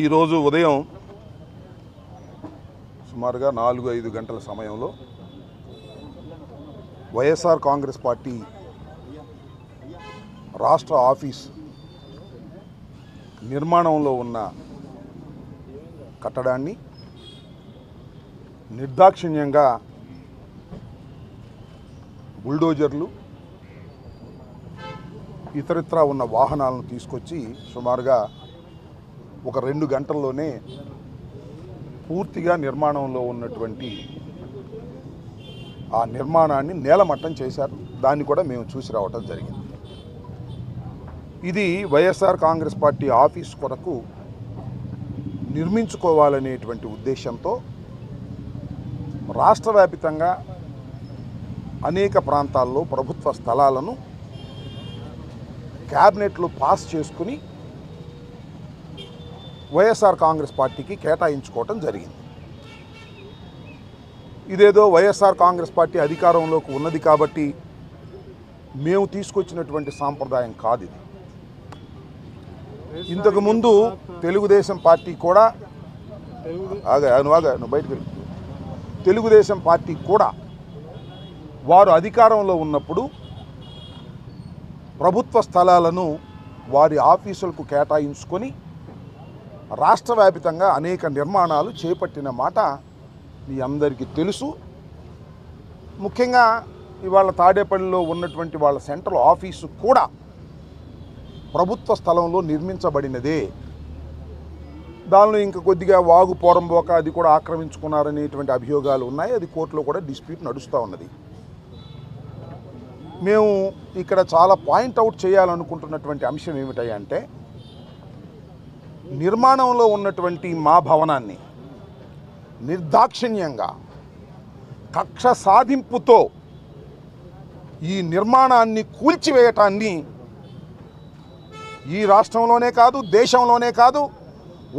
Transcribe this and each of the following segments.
ఈరోజు ఉదయం సుమారుగా 4-5 గంటల సమయంలో వైఎస్ఆర్ కాంగ్రెస్ పార్టీ రాష్ట్ర ఆఫీస్ నిర్మాణంలో ఉన్న కట్టడాన్ని నిర్దాక్షిణ్యంగా బుల్డోజర్లు ఇతరత్రా ఉన్న వాహనాలను తీసుకొచ్చి సుమారుగా ఒక 2 గంటల్లోనే పూర్తిగా నిర్మాణంలో ఉన్నటువంటి ఆ నిర్మాణాన్ని నేలమట్టం చేశారు. దాన్ని కూడా మేము చూసి రావటం జరిగింది. ఇది వైఎస్ఆర్ కాంగ్రెస్ పార్టీ ఆఫీస్ కొరకు నిర్మించుకోవాలనేటువంటి ఉద్దేశంతో రాష్ట్ర వ్యాప్తంగా అనేక ప్రాంతాల్లో ప్రభుత్వ స్థలాలను క్యాబినెట్లో పాస్ చేసుకుని వైఎస్ఆర్ కాంగ్రెస్ పార్టీకి కేటాయించుకోవటం జరిగింది. ఇదేదో వైఎస్ఆర్ కాంగ్రెస్ పార్టీ అధికారంలోకి ఉన్నది కాబట్టి మేము తీసుకొచ్చినటువంటి సాంప్రదాయం కాదు. ఇది ఇంతకుముందు తెలుగుదేశం పార్టీ కూడా నువ్వు బయటకు వెళ్ళు. తెలుగుదేశం పార్టీ కూడా వారు అధికారంలో ఉన్నప్పుడు ప్రభుత్వ స్థలాలను వారి ఆఫీసులకు కేటాయించుకొని రాష్ట్ర వ్యాప్తంగా అనేక నిర్మాణాలు చేపట్టిన మాట మీ అందరికీ తెలుసు. ముఖ్యంగా ఇవాళ తాడేపల్లిలో ఉన్నటువంటి వాళ్ళ సెంట్రల్ ఆఫీసు కూడా ప్రభుత్వ స్థలంలో నిర్మించబడినదే. దానిలో ఇంకా కొద్దిగా వాగు పోరంబోక అది కూడా ఆక్రమించుకున్నారనేటువంటి అభియోగాలు ఉన్నాయి. అది కోర్టులో కూడా డిస్ప్యూట్ నడుస్తూ ఉన్నది. మేము ఇక్కడ చాలా పాయింట్అవుట్ చేయాలనుకుంటున్నటువంటి అంశం ఏమిటంటే నిర్మాణంలో ఉన్నటువంటి మా భవనాన్ని నిర్దాక్షిణ్యంగా కక్ష సాధింపుతో ఈ నిర్మాణాన్ని కూల్చివేయటాన్ని ఈ రాష్ట్రంలోనే కాదు దేశంలోనే కాదు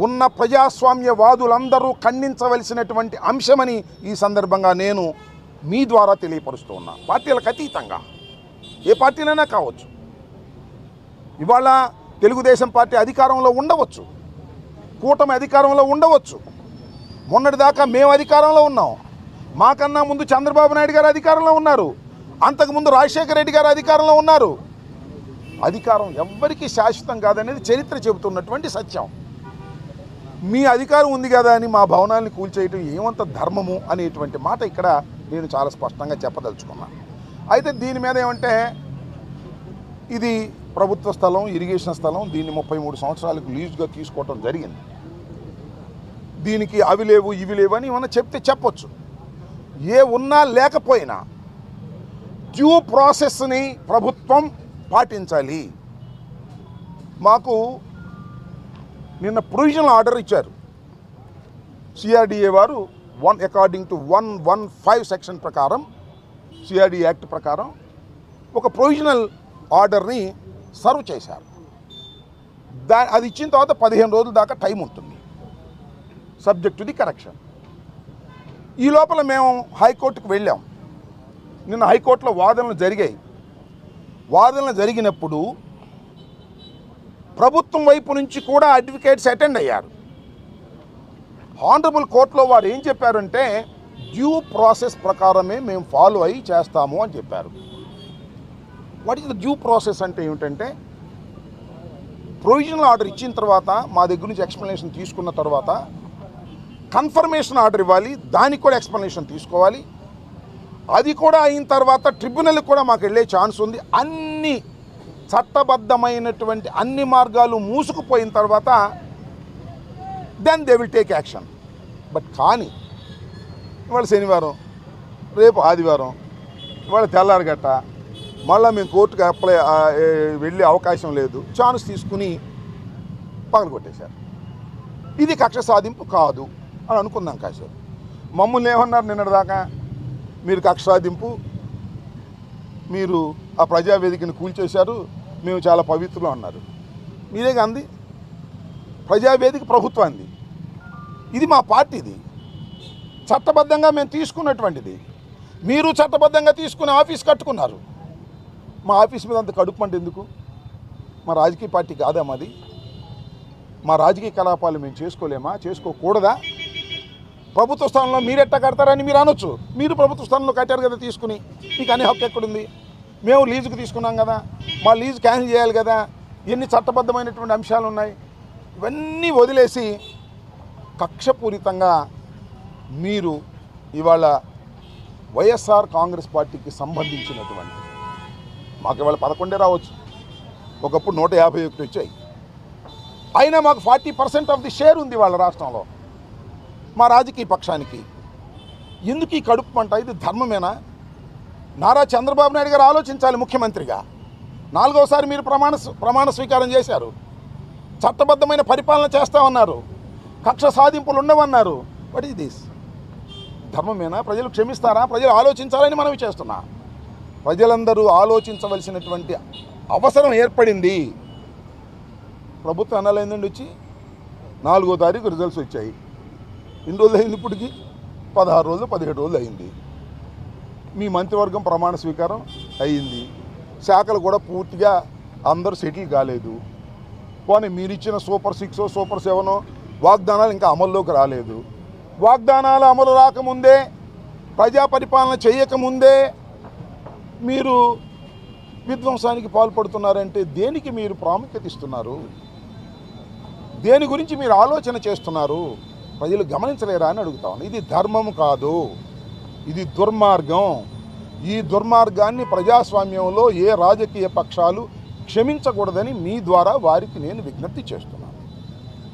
ఉన్న ప్రజాస్వామ్యవాదులందరూ ఖండించవలసినటువంటి అంశమని ఈ సందర్భంగా నేను మీ ద్వారా తెలియపరుస్తూ ఉన్నా. పార్టీలకు అతీతంగా ఏ పార్టీలైనా కావచ్చు. ఇవాళ తెలుగుదేశం పార్టీ అధికారంలో ఉండవచ్చు, కూటమి అధికారంలో ఉండవచ్చు. మొన్నటిదాకా మేము అధికారంలో ఉన్నాం. మాకన్నా ముందు చంద్రబాబు నాయుడు గారు అధికారంలో ఉన్నారు. అంతకుముందు రాజశేఖర రెడ్డి గారు అధికారంలో ఉన్నారు. అధికారం ఎవ్వరికీ శాశ్వతం కాదనేది చరిత్ర చెబుతున్నటువంటి సత్యం. మీ అధికారం ఉంది కదా అని మా భవనాన్ని కూల్చేయటం ఏమంత ధర్మము అనేటువంటి మాట ఇక్కడ నేను చాలా స్పష్టంగా చెప్పదలుచుకున్నాను. అయితే దీని మీద ఏమంటే ఇది ప్రభుత్వ స్థలం, ఇరిగేషన్ స్థలం. దీన్ని 33 సంవత్సరాలకు లీజుగా తీసుకోవటం జరిగింది. దీనికి అవి లేవు ఇవి లేవు అని ఏమన్నా చెప్తే చెప్పొచ్చు. ఏ ఉన్నా లేకపోయినా డ్యూ ప్రాసెస్ని ప్రభుత్వం పాటించాలి. మాకు నిన్న ప్రొవిజనల్ ఆర్డర్ ఇచ్చారు సిఆర్డిఏ వారు. అకార్డింగ్ టు 115 సెక్షన్ ప్రకారం, సిఆర్డి యాక్ట్ ప్రకారం ఒక ప్రొవిజనల్ ఆర్డర్ని సర్వ్ చేశారు. అది ఇచ్చిన తర్వాత 15 రోజుల దాకా టైం ఉంటుంది, సబ్జెక్ట్ టు ది కరెక్షన్. ఈ లోపల మేము హైకోర్టుకు వెళ్ళాం. నిన్న హైకోర్టులో వాదనలు జరిగాయి. వాదనలు జరిగినప్పుడు ప్రభుత్వం వైపు నుంచి కూడా అడ్వకేట్స్ అటెండ్ అయ్యారు. హానరబుల్ కోర్టులో వారు ఏం చెప్పారంటే డ్యూ ప్రాసెస్ ప్రకారమే మేము ఫాలో అయ్యి చేస్తాము అని చెప్పారు. What is the due process అంటే ఏమిటంటే ప్రొవిజనల్ ఆర్డర్ ఇచ్చిన తర్వాత మా దగ్గర నుంచి ఎక్స్ప్లెనేషన్ తీసుకున్న తర్వాత కన్ఫర్మేషన్ ఆర్డర్ ఇవ్వాలి. దానికి కూడా ఎక్స్ప్లెనేషన్ తీసుకోవాలి. అది కూడా అయిన తర్వాత ట్రిబ్యునల్కి కూడా మాకు వెళ్ళే ఛాన్స్ ఉంది. అన్ని చట్టబద్ధమైనటువంటి అన్ని మార్గాలు మూసుకుపోయిన తర్వాత then they will take action. But కానీ ఇవాళ శనివారం, రేపు ఆదివారం, ఇవాళ తెల్లారగట్ట మళ్ళీ మేము కోర్టుకు వెళ్ళే అవకాశం లేదు. ఛాన్స్ తీసుకుని పగలగొట్టేశారు. ఇది కక్ష సాధింపు కాదు అని అనుకుందాం. కాసేపు మమ్మల్ని ఏమన్నారు నిన్నటిదాకా, మీరు కక్ష సాధింపు, మీరు ఆ ప్రజావేదికను కూల్చేశారు, మేము చాలా పవిత్రులు అన్నారు. మీరే అంది. ప్రజావేదిక ప్రభుత్వాన్ని, ఇది మా పార్టీది, చట్టబద్ధంగా మేము తీసుకున్నటువంటిది. మీరు చట్టబద్ధంగా తీసుకుని ఆఫీస్ కట్టుకున్నారు. మా ఆఫీస్ మీద అంత కడుపు మంట ఎందుకు? మా రాజకీయ పార్టీ కాదా మాది? మా రాజకీయ కలాపాలు మేము చేసుకోలేమా? చేసుకోకూడదా? ప్రభుత్వ స్థానంలో మీరెట్టా కడతారని మీరు అనొచ్చు. మీరు ప్రభుత్వ స్థానంలో కట్టారు కదా తీసుకుని, మీకు అనే హక్కు ఎక్కడుంది? మేము లీజుకు తీసుకున్నాం కదా, మా లీజు క్యాన్సిల్ చేయాలి కదా, ఎన్ని చట్టబద్ధమైనటువంటి అంశాలు ఉన్నాయి. ఇవన్నీ వదిలేసి కక్షపూరితంగా మీరు ఇవాళ వైఎస్ఆర్ కాంగ్రెస్ పార్టీకి సంబంధించినటువంటి, మాకు ఇవాళ 11 రావచ్చు, ఒకప్పుడు 151 వచ్చాయి, అయినా మాకు 40% ఆఫ్ ది షేర్ ఉంది వాళ్ళ రాష్ట్రంలో. మా రాజకీయ పక్షానికి ఎందుకు ఈ కడుపు మంట? ఇది ధర్మమేనా? నారా చంద్రబాబు నాయుడు గారు ఆలోచించాలి. ముఖ్యమంత్రిగా 4వసారి మీరు ప్రమాణ స్వీకారం చేశారు, చట్టబద్ధమైన పరిపాలన చేస్తామన్నారు, కక్ష సాధింపులు ఉండవన్నారు. What is this? ధర్మమేనా? ప్రజలు క్షమిస్తారా? ప్రజలు ఆలోచించాలని మనవి చేస్తున్నా. ప్రజలందరూ ఆలోచించవలసినటువంటి అవసరం ఏర్పడింది. ప్రభుత్వం అనాలైందండి వచ్చి 4వ తారీఖు రిజల్ట్స్ వచ్చాయి. ఎన్ని రోజులు అయింది? ఇప్పటికి 16 రోజులు 17 రోజులు అయింది. మీ మంత్రివర్గం ప్రమాణ స్వీకారం అయ్యింది. శాఖలు కూడా పూర్తిగా అందరూ సెటిల్ కాలేదు. పోనీ మీరు ఇచ్చిన సూపర్ 6 సూపర్ 7 వాగ్దానాలు ఇంకా అమల్లోకి రాలేదు. వాగ్దానాలు అమలు రాకముందే, ప్రజా పరిపాలన చేయకముందే మీరు విధ్వంసానికి పాల్పడుతున్నారంటే దేనికి మీరు ప్రాముఖ్యత ఇస్తున్నారు? దేని గురించి మీరు ఆలోచన చేస్తున్నారు? ప్రజలు గమనించలేరా అని అడుగుతాను. ఇది ధర్మం కాదు, ఇది దుర్మార్గం. ఈ దుర్మార్గాన్ని ప్రజాస్వామ్యంలో ఏ రాజకీయ పక్షాలు క్షమించకూడదని మీ ద్వారా వారికి నేను విజ్ఞప్తి చేస్తున్నాను.